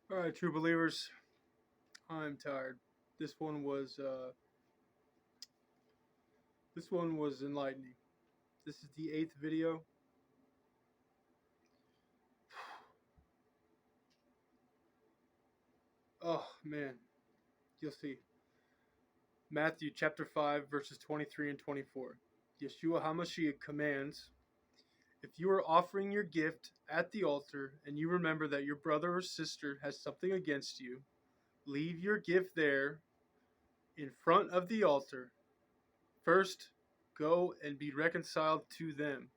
All right, true believers, I'm tired. This one was uh, this one was enlightening. This is the eighth video. Oh man, you'll see. Matthew chapter 5 verses 23 and 24. Yeshua HaMashiach commands, if you are offering your gift at the altar and you remember that your brother or sister has something against you, leave your gift there in front of the altar. First, go and be reconciled to them.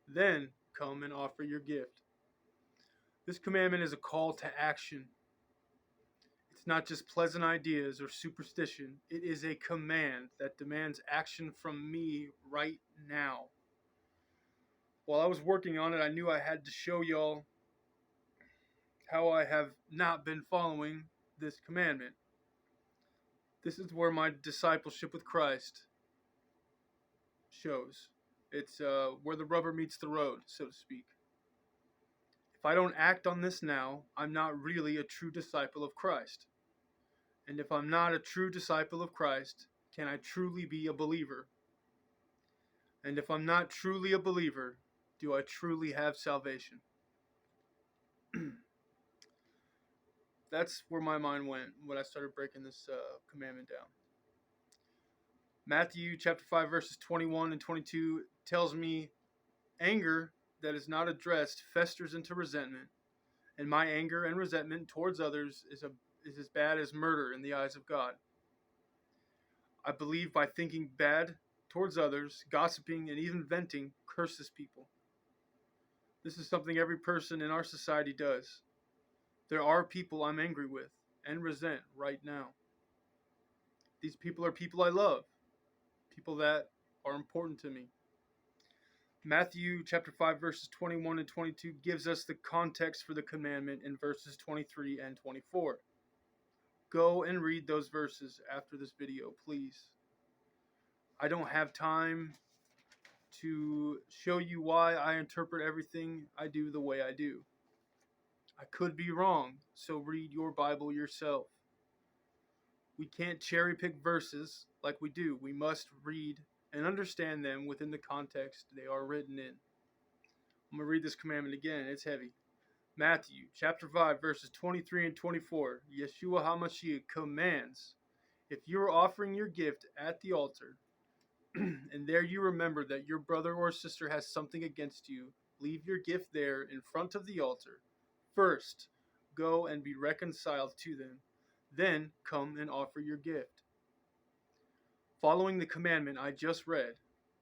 Then come and offer your gift. This commandment is a call to action. It's not just pleasant ideas or superstition. It is a command that demands action from me right now. While I was working on it, I knew I had to show y'all how I have not been following this commandment. This is where my discipleship with Christ shows. It's where the rubber meets the road, so to speak. If I don't act on this now, I'm not really a true disciple of Christ. And if I'm not a true disciple of Christ, can I truly be a believer? And if I'm not truly a believer, do I truly have salvation? That's where my mind went when I started breaking this commandment down. Matthew chapter 5 verses 21 and 22 tells me anger that is not addressed festers into resentment, and my anger and resentment towards others is as bad as murder in the eyes of God. I believe by thinking bad towards others, gossiping, and even venting curses people. This is something every person in our society does. There are people I'm angry with and resent right now. These people are people I love, people that are important to me. Matthew chapter 5 verses 21 and 22 gives us the context for the commandment in verses 23 and 24. Go and read those verses after this video, please. I don't have time to show you why I interpret everything I do the way I do. I could be wrong, so read your Bible yourself. We can't cherry pick verses like we do. We must read and understand them within the context they are written in. I'm going to read this commandment again. It's heavy. Matthew chapter 5 verses 23 and 24. Yeshua HaMashiach commands, if you are offering your gift at the altar, and there you remember that your brother or sister has something against you, leave your gift there in front of the altar. First, go and be reconciled to them. Then come and offer your gift. Following the commandment I just read,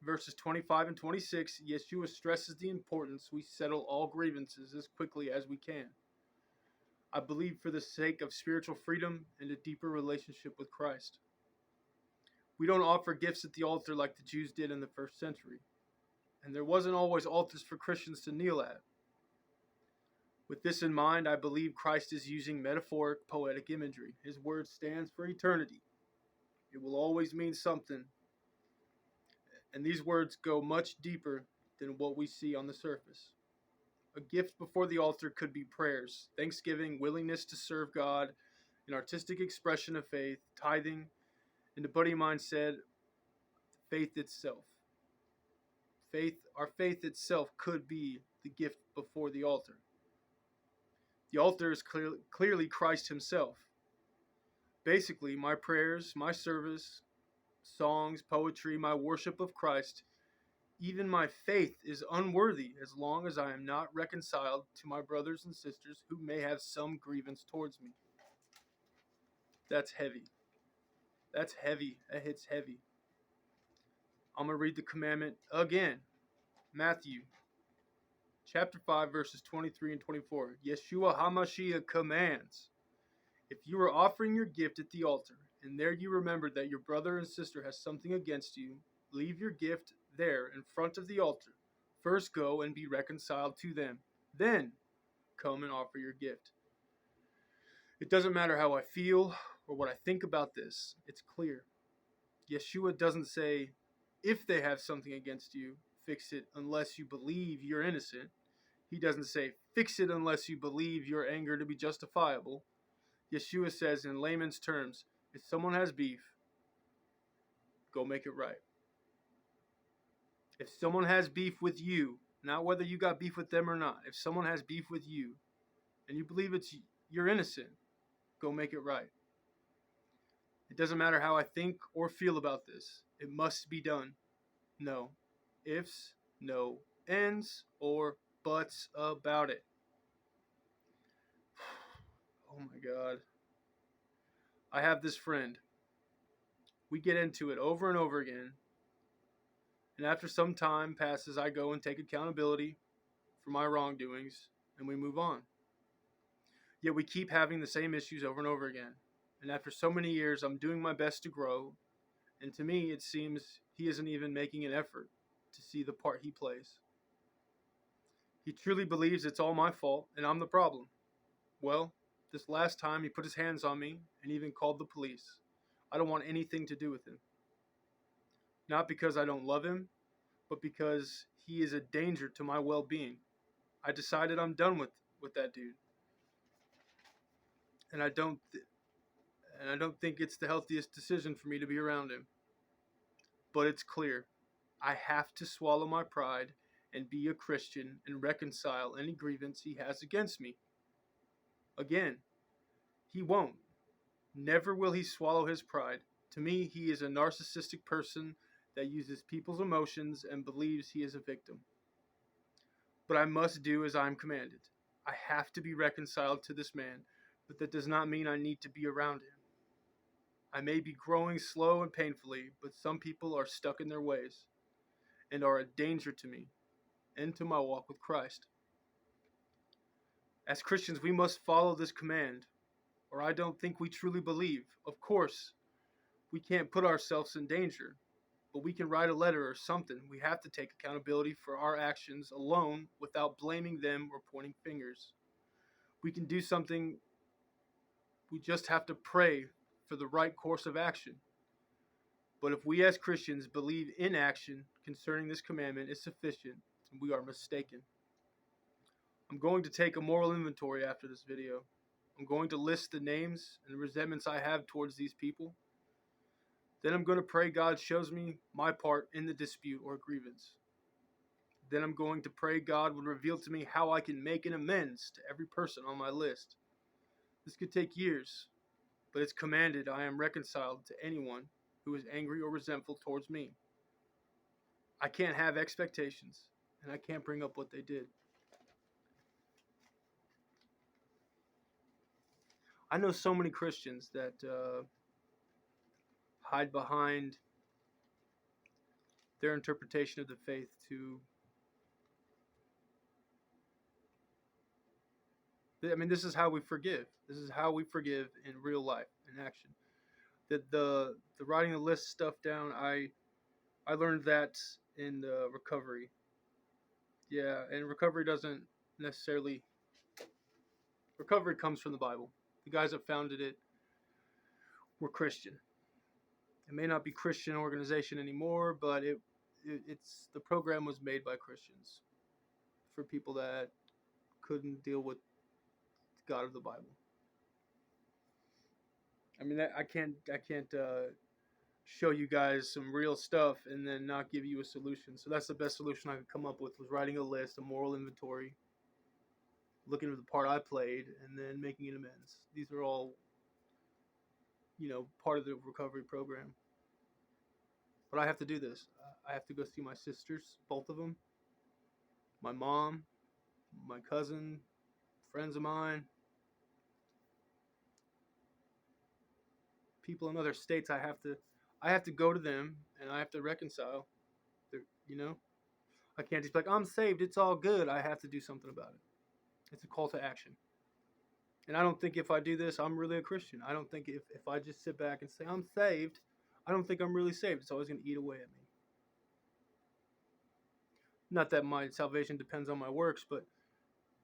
verses 25 and 26, Yeshua stresses the importance we settle all grievances as quickly as we can. I believe for the sake of spiritual freedom and a deeper relationship with Christ. We don't offer gifts at the altar like the Jews did in the first century. And there wasn't always altars for Christians to kneel at. With this in mind, I believe Christ is using metaphoric, poetic imagery. His word stands for eternity. It will always mean something. And these words go much deeper than what we see on the surface. A gift before the altar could be prayers, thanksgiving, willingness to serve God, an artistic expression of faith, tithing, and a buddy of mine said, faith itself. Our faith itself could be the gift before the altar. The altar is clearly Christ himself. Basically, my prayers, my service, songs, poetry, my worship of Christ, even my faith is unworthy as long as I am not reconciled to my brothers and sisters who may have some grievance towards me. That's heavy. That's heavy. That hits heavy. I'm going to read the commandment again. Matthew chapter 5 verses 23 and 24. Yeshua HaMashiach commands, if you are offering your gift at the altar, and there you remember that your brother and sister has something against you, leave your gift there in front of the altar. First go and be reconciled to them. Then come and offer your gift. It doesn't matter how I feel or what I think about this. It's clear. Yeshua doesn't say, if they have something against you, fix it unless you believe you're innocent. He doesn't say, fix it unless you believe your anger to be justifiable. Yeshua says in layman's terms, if someone has beef, go make it right. If someone has beef with you, not whether you got beef with them or not, if someone has beef with you and you believe you're innocent, go make it right. It doesn't matter how I think or feel about this. It must be done. No ifs, no ands, or buts about it. Oh my God. I have this friend. We get into it over and over again. And after some time passes, I go and take accountability for my wrongdoings, and we move on. Yet we keep having the same issues over and over again. And after so many years, I'm doing my best to grow. And to me, it seems he isn't even making an effort to see the part he plays. He truly believes it's all my fault and I'm the problem. Well, this last time he put his hands on me and even called the police. I don't want anything to do with him. Not because I don't love him, but because he is a danger to my well-being. I decided I'm done with that dude. And I don't think it's the healthiest decision for me to be around him. But it's clear. I have to swallow my pride and be a Christian and reconcile any grievance he has against me. Again, he won't. Never will he swallow his pride. To me, he is a narcissistic person that uses people's emotions and believes he is a victim. But I must do as I am commanded. I have to be reconciled to this man, but that does not mean I need to be around him. I may be growing slow and painfully, but some people are stuck in their ways and are a danger to me and to my walk with Christ. As Christians, we must follow this command, or I don't think we truly believe. Of course, we can't put ourselves in danger, but we can write a letter or something. We have to take accountability for our actions alone without blaming them or pointing fingers. We can do something. We just have to pray for the right course of action. But if we as Christians believe inaction concerning this commandment is sufficient, we are mistaken. I'm going to take a moral inventory after this video. I'm going to list the names and the resentments I have towards these people. Then I'm going to pray God shows me my part in the dispute or grievance. Then I'm going to pray God would reveal to me how I can make an amends to every person on my list. This could take years, but it's commanded I am reconciled to anyone who is angry or resentful towards me. I can't have expectations, and I can't bring up what they did. I know so many Christians that hide behind their interpretation of the faith to... this is how we forgive. This is how we forgive in real life, in action. The writing the list stuff down, I learned that in recovery. Yeah, and recovery doesn't necessarily... Recovery comes from the Bible. The guys that founded it were Christian. It may not be Christian organization anymore, but it's the program was made by Christians for people that couldn't deal with God of the Bible. I can't show you guys some real stuff and then not give you a solution. So that's the best solution I could come up with, was writing a list, a moral inventory, looking at the part I played, and then making an amends. These are all, part of the recovery program. But I have to do this. I have to go see my sisters, both of them, my mom, my cousin, friends of mine, people in other states. I have to go to them and I have to reconcile. I can't just be like, I'm saved, it's all good. I have to do something about it. It's a call to action. And I don't think if I do this, I'm really a Christian. I don't think if I just sit back and say I'm saved, I don't think I'm really saved. It's always going to eat away at me. Not that my salvation depends on my works, but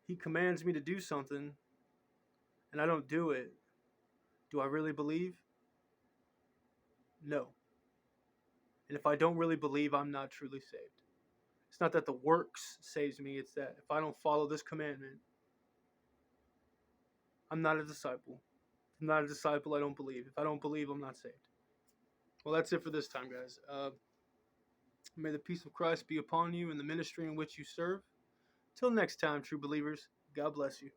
he commands me to do something and I don't do it. Do I really believe? No. And if I don't really believe, I'm not truly saved. It's not that the works saves me. It's that if I don't follow this commandment, I'm not a disciple. I'm not a disciple. I don't believe. If I don't believe, I'm not saved. Well, that's it for this time, guys. May the peace of Christ be upon you in the ministry in which you serve. Till next time, true believers, God bless you.